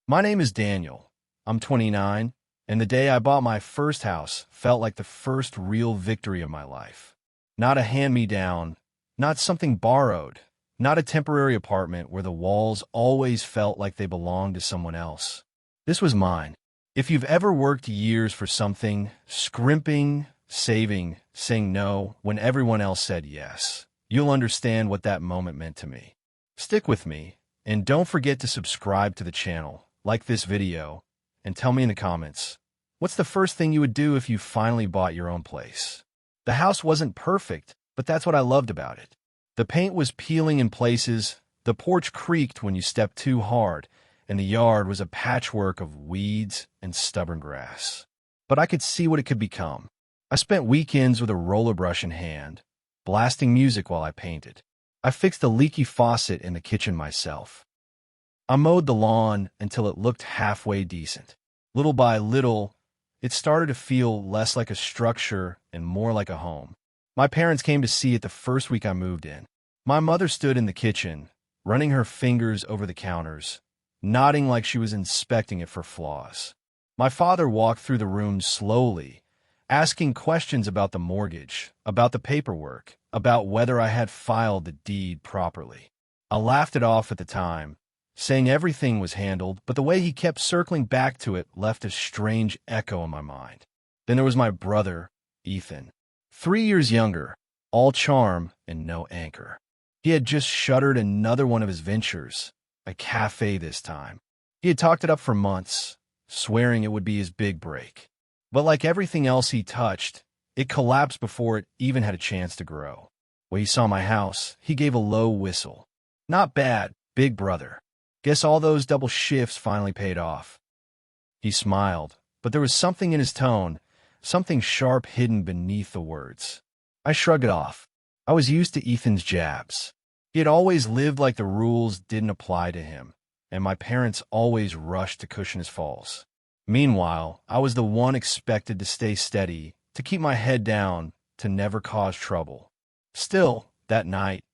My name is Daniel. I'm 29, and the day I bought my first house felt like the first real victory of my life. Not a hand-me-down, not something borrowed, not a temporary apartment where the walls always felt like they belonged to someone else. This was mine. If you've ever worked years for something, scrimping, saving, saying no when everyone else said yes, you'll understand what that moment meant to me. Stick with me, and don't forget to subscribe to the channel, like this video, and tell me in the comments, what's the first thing you would do if you finally bought your own place? The house wasn't perfect, but that's what I loved about it. The paint was peeling in places, the porch creaked when you stepped too hard, and the yard was a patchwork of weeds and stubborn grass. But I could see what it could become. I spent weekends with a roller brush in hand, blasting music while I painted. I fixed a leaky faucet in the kitchen myself. I mowed the lawn until it looked halfway decent. Little by little, it started to feel less like a structure and more like a home. My parents came to see it the first week I moved in. My mother stood in the kitchen, running her fingers over the counters, nodding like she was inspecting it for flaws. My father walked through the room slowly, asking questions about the mortgage, about the paperwork, about whether I had filed the deed properly. I laughed it off at the time, saying everything was handled, but the way he kept circling back to it left a strange echo in my mind. Then there was my brother, Ethan. 3 years younger, all charm and no anchor. He had just shuttered another one of his ventures, a cafe this time. He had talked it up for months, swearing it would be his big break. But like everything else he touched, it collapsed before it even had a chance to grow. When he saw my house, he gave a low whistle. Not bad, big brother. Guess all those double shifts finally paid off. He smiled, but there was something in his tone, something sharp hidden beneath the words. I shrugged it off. I was used to Ethan's jabs. He had always lived like the rules didn't apply to him, and my parents always rushed to cushion his falls. Meanwhile, I was the one expected to stay steady, to keep my head down, to never cause trouble. Still, that night,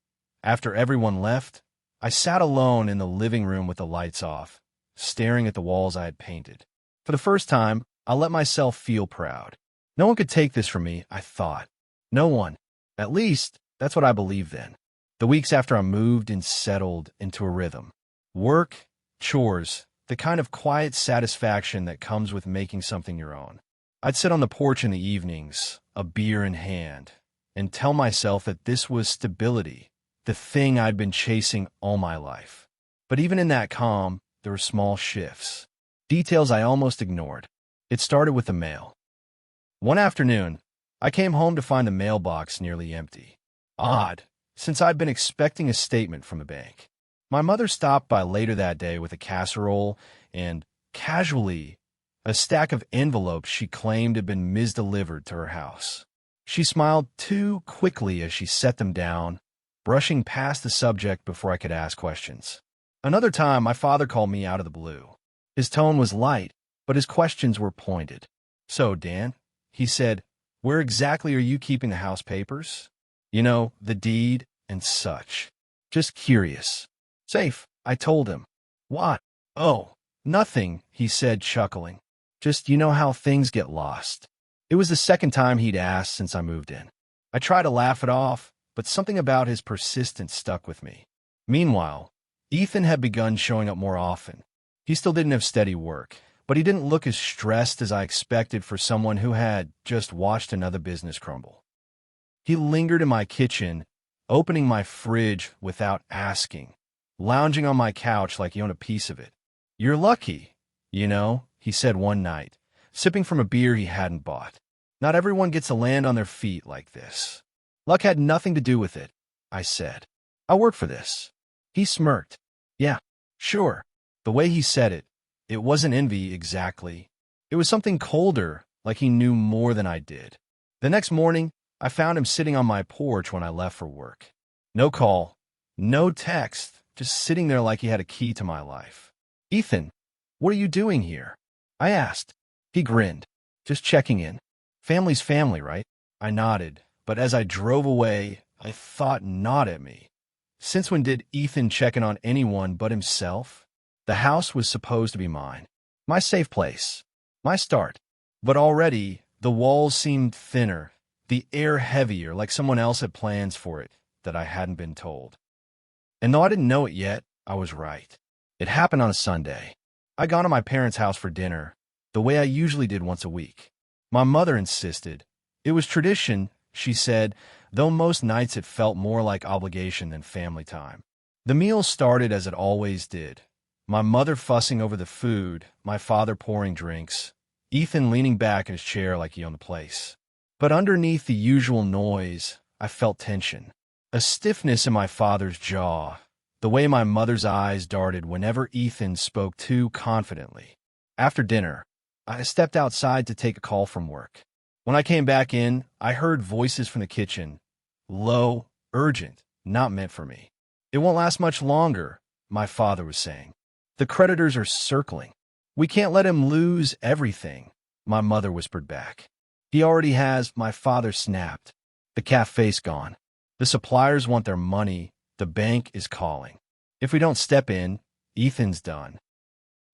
after everyone left, I sat alone in the living room with the lights off, staring at the walls I had painted. For the first time, I let myself feel proud. No one could take this from me, I thought. No one. At least, that's what I believed then. The weeks after I moved and settled into a rhythm. Work, chores, the kind of quiet satisfaction that comes with making something your own. I'd sit on the porch in the evenings, a beer in hand, and tell myself that this was stability, the thing I'd been chasing all my life. But even in that calm, there were small shifts, details I almost ignored. It started with the mail. One afternoon, I came home to find the mailbox nearly empty. Odd, since I'd been expecting a statement from the bank. My mother stopped by later that day with a casserole and, casually, a stack of envelopes she claimed had been misdelivered to her house. She smiled too quickly as she set them down, brushing past the subject before I could ask questions. Another time, my father called me out of the blue. His tone was light, but his questions were pointed. "So, Dan," he said, "where exactly are you keeping the house papers? You know, the deed and such. Just curious." "Safe," I told him. "What?" "Oh, nothing," he said, chuckling. "Just you know how things get lost." It was the second time he'd asked since I moved in. I tried to laugh it off, but something about his persistence stuck with me. Meanwhile, Ethan had begun showing up more often. He still didn't have steady work, but he didn't look as stressed as I expected for someone who had just watched another business crumble. He lingered in my kitchen, opening my fridge without asking, lounging on my couch like he owned a piece of it. "You're lucky, you know," he said one night, sipping from a beer he hadn't bought. "Not everyone gets to land on their feet like this." "Luck had nothing to do with it," I said. "I work for this." He smirked. "Yeah, sure." The way he said it, it wasn't envy exactly. It was something colder, like he knew more than I did. The next morning, I found him sitting on my porch when I left for work. No call, no text, just sitting there like he had a key to my life. "Ethan, what are you doing here?" I asked. He grinned. "Just checking in. Family's family, right?" I nodded, but as I drove away, I thought not at me. Since when did Ethan check in on anyone but himself? The house was supposed to be mine, my safe place, my start. But already, the walls seemed thinner, the air heavier, like someone else had plans for it that I hadn't been told. And though I didn't know it yet, I was right. It happened on a Sunday. I'd gone to my parents' house for dinner, the way I usually did once a week. My mother insisted. It was tradition, she said, though most nights it felt more like obligation than family time. The meal started as it always did. My mother fussing over the food, my father pouring drinks, Ethan leaning back in his chair like he owned the place. But underneath the usual noise, I felt tension. A stiffness in my father's jaw, the way my mother's eyes darted whenever Ethan spoke too confidently. After dinner, I stepped outside to take a call from work. When I came back in, I heard voices from the kitchen. Low, urgent, not meant for me. It won't last much longer, my father was saying. The creditors are circling. We can't let him lose everything, my mother whispered back. He already has, my father snapped. The cafe's gone. The suppliers want their money. The bank is calling. If we don't step in, Ethan's done.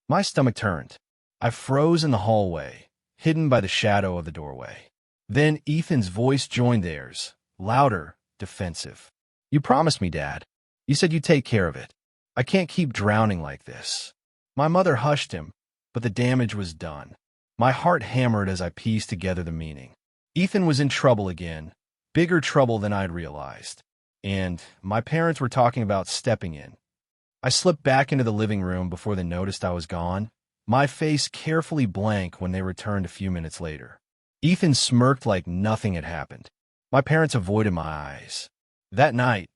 My stomach turned. I froze in the hallway, hidden by the shadow of the doorway. Then Ethan's voice joined theirs, louder, defensive. You promised me, Dad. You said you'd take care of it. I can't keep drowning like this. My mother hushed him, but the damage was done. My heart hammered as I pieced together the meaning. Ethan was in trouble again, bigger trouble than I'd realized. And my parents were talking about stepping in. I slipped back into the living room before they noticed I was gone, my face carefully blank when they returned a few minutes later. Ethan smirked like nothing had happened. My parents avoided my eyes. That night,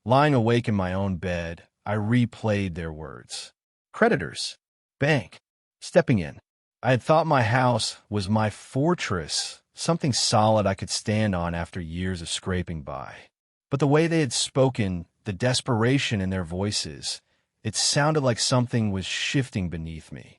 lying awake in my own bed, I replayed their words. Creditors. Bank. Stepping in. I had thought my house was my fortress, something solid I could stand on after years of scraping by. But the way they had spoken, the desperation in their voices, it sounded like something was shifting beneath me.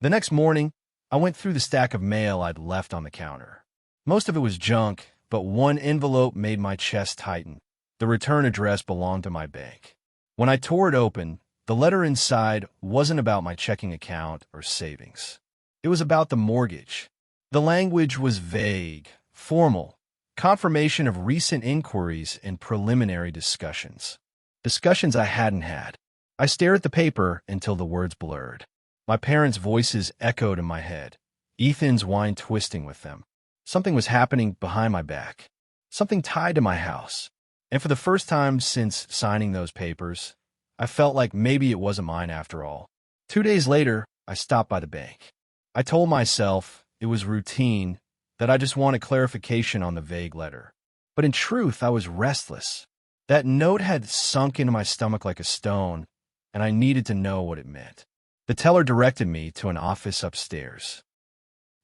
The next morning, I went through the stack of mail I'd left on the counter. Most of it was junk, but one envelope made my chest tighten. The return address belonged to my bank. When I tore it open, the letter inside wasn't about my checking account or savings. It was about the mortgage. The language was vague, formal, confirmation of recent inquiries and preliminary discussions. Discussions I hadn't had. I stared at the paper until the words blurred. My parents' voices echoed in my head, Ethan's whine twisting with them. Something was happening behind my back, something tied to my house. And for the first time since signing those papers, I felt like maybe it wasn't mine after all. 2 days later, I stopped by the bank. I told myself it was routine, that I just wanted clarification on the vague letter. But in truth, I was restless. That note had sunk into my stomach like a stone, and I needed to know what it meant. The teller directed me to an office upstairs.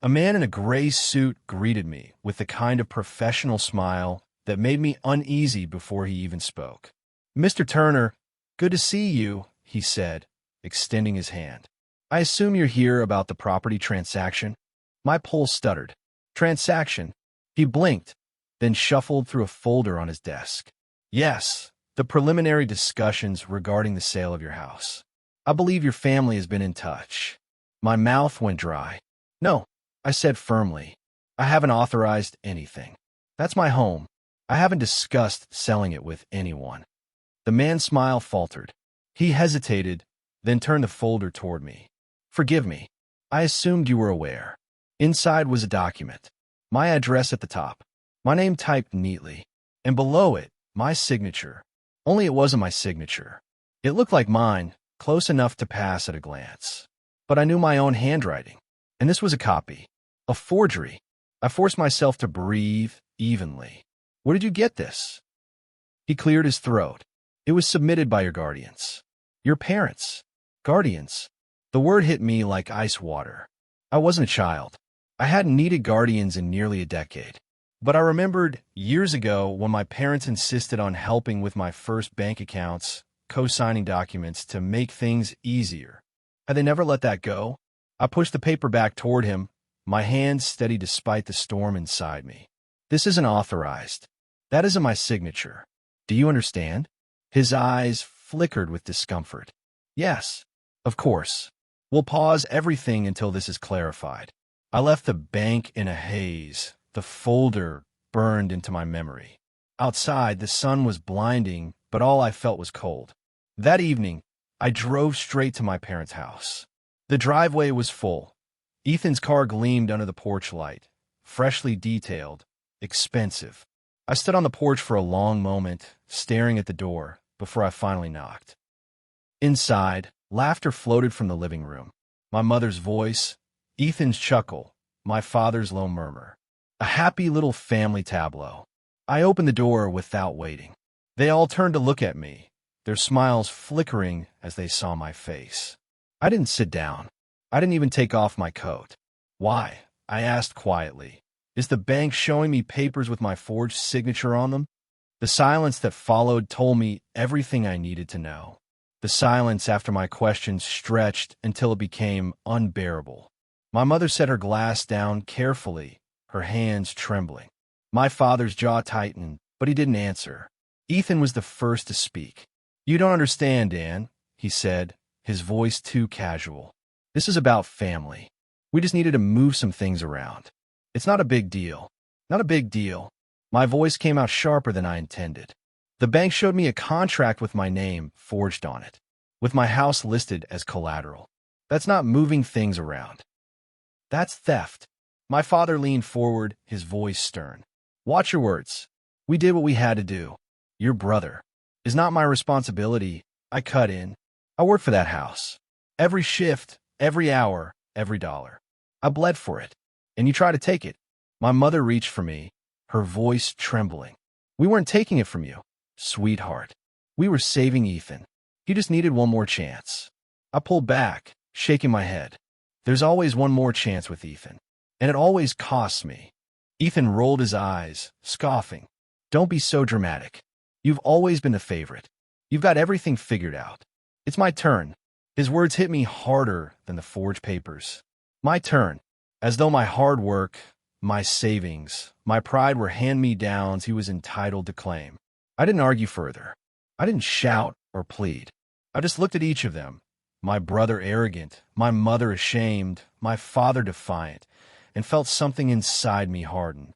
A man in a gray suit greeted me with the kind of professional smile that made me uneasy before he even spoke. Mr. Turner, good to see you, he said, extending his hand. I assume you're here about the property transaction? My pulse stuttered. Transaction. He blinked, then shuffled through a folder on his desk. Yes, the preliminary discussions regarding the sale of your house. I believe your family has been in touch. My mouth went dry. No, I said firmly. I haven't authorized anything. That's my home. I haven't discussed selling it with anyone. The man's smile faltered. He hesitated, then turned the folder toward me. Forgive me. I assumed you were aware. Inside was a document. My address at the top. My name typed neatly. And below it, my signature. Only it wasn't my signature. It looked like mine, close enough to pass at a glance. But I knew my own handwriting. And this was a copy. A forgery. I forced myself to breathe evenly. Where did you get this? He cleared his throat. It was submitted by your guardians. Your parents. Guardians. The word hit me like ice water. I wasn't a child. I hadn't needed guardians in nearly a decade. But I remembered years ago when my parents insisted on helping with my first bank accounts, co-signing documents to make things easier. Had they never let that go? I pushed the paper back toward him, my hands steady despite the storm inside me. This isn't authorized. That isn't my signature. Do you understand? His eyes flickered with discomfort. Yes. Of course. We'll pause everything until this is clarified. I left the bank in a haze, the folder burned into my memory. Outside, the sun was blinding, but all I felt was cold. That evening, I drove straight to my parents' house. The driveway was full. Ethan's car gleamed under the porch light, freshly detailed, expensive. I stood on the porch for a long moment, staring at the door, before I finally knocked. Inside, laughter floated from the living room. My mother's voice, Ethan's chuckle, my father's low murmur. A happy little family tableau. I opened the door without waiting. They all turned to look at me, their smiles flickering as they saw my face. I didn't sit down. I didn't even take off my coat. Why? I asked quietly. Is the bank showing me papers with my forged signature on them? The silence that followed told me everything I needed to know. The silence after my questions stretched until it became unbearable. My mother set her glass down carefully, her hands trembling. My father's jaw tightened, but he didn't answer. Ethan was the first to speak. "You don't understand, Dan," he said, his voice too casual. "This is about family. We just needed to move some things around. It's not a big deal. Not a big deal." My voice came out sharper than I intended. The bank showed me a contract with my name forged on it, with my house listed as collateral. That's not moving things around. That's theft. My father leaned forward, his voice stern. "Watch your words. We did what we had to do. Your brother is not my responsibility." I cut in. "I worked for that house. Every shift, every hour, every dollar. I bled for it. And you try to take it." My mother reached for me, her voice trembling. "We weren't taking it from you, sweetheart. We were saving Ethan. He just needed one more chance." I pulled back, shaking my head. "There's always one more chance with Ethan. And it always costs me." Ethan rolled his eyes, scoffing. "Don't be so dramatic. You've always been the favorite. You've got everything figured out. It's my turn." His words hit me harder than the forged papers. My turn. As though my hard work, my savings, my pride were hand-me-downs he was entitled to claim. I didn't argue further. I didn't shout or plead. I just looked at each of them, my brother arrogant, my mother ashamed, my father defiant, and felt something inside me harden.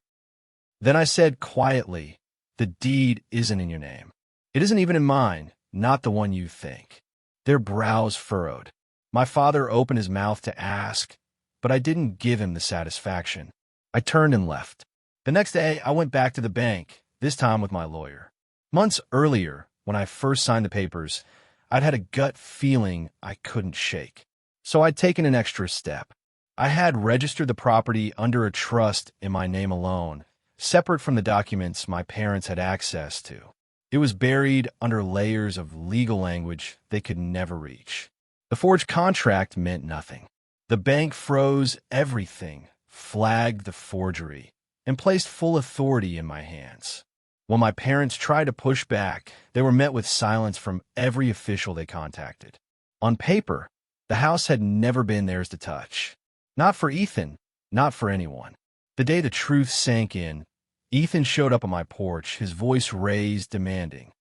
Then I said quietly, "The deed isn't in your name. It isn't even in mine, not the one you think." Their brows furrowed. My father opened his mouth to ask, but I didn't give him the satisfaction. I turned and left. The next day, I went back to the bank, this time with my lawyer. Months earlier, when I first signed the papers, I'd had a gut feeling I couldn't shake. So I'd taken an extra step. I had registered the property under a trust in my name alone, separate from the documents my parents had access to. It was buried under layers of legal language they could never reach. The forged contract meant nothing. The bank froze everything, flagged the forgery, and placed full authority in my hands. When my parents tried to push back, they were met with silence from every official they contacted. On paper, the house had never been theirs to touch. Not for Ethan, not for anyone. The day the truth sank in, Ethan showed up on my porch, his voice raised, demanding,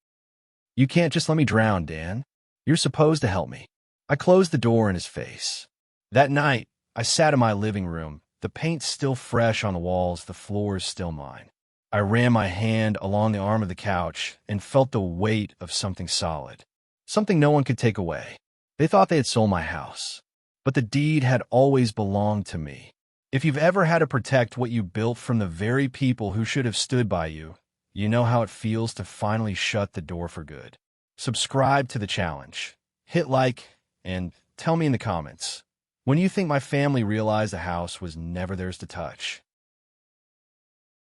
"You can't just let me drown, Dan. You're supposed to help me." I closed the door in his face. That night, I sat in my living room, the paint still fresh on the walls, the floors still mine. I ran my hand along the arm of the couch and felt the weight of something solid, something no one could take away. They thought they had sold my house, but the deed had always belonged to me. If you've ever had to protect what you built from the very people who should have stood by you, you know how it feels to finally shut the door for good. Subscribe to the challenge, hit like, and tell me in the comments, when you think my family realized the house was never theirs to touch.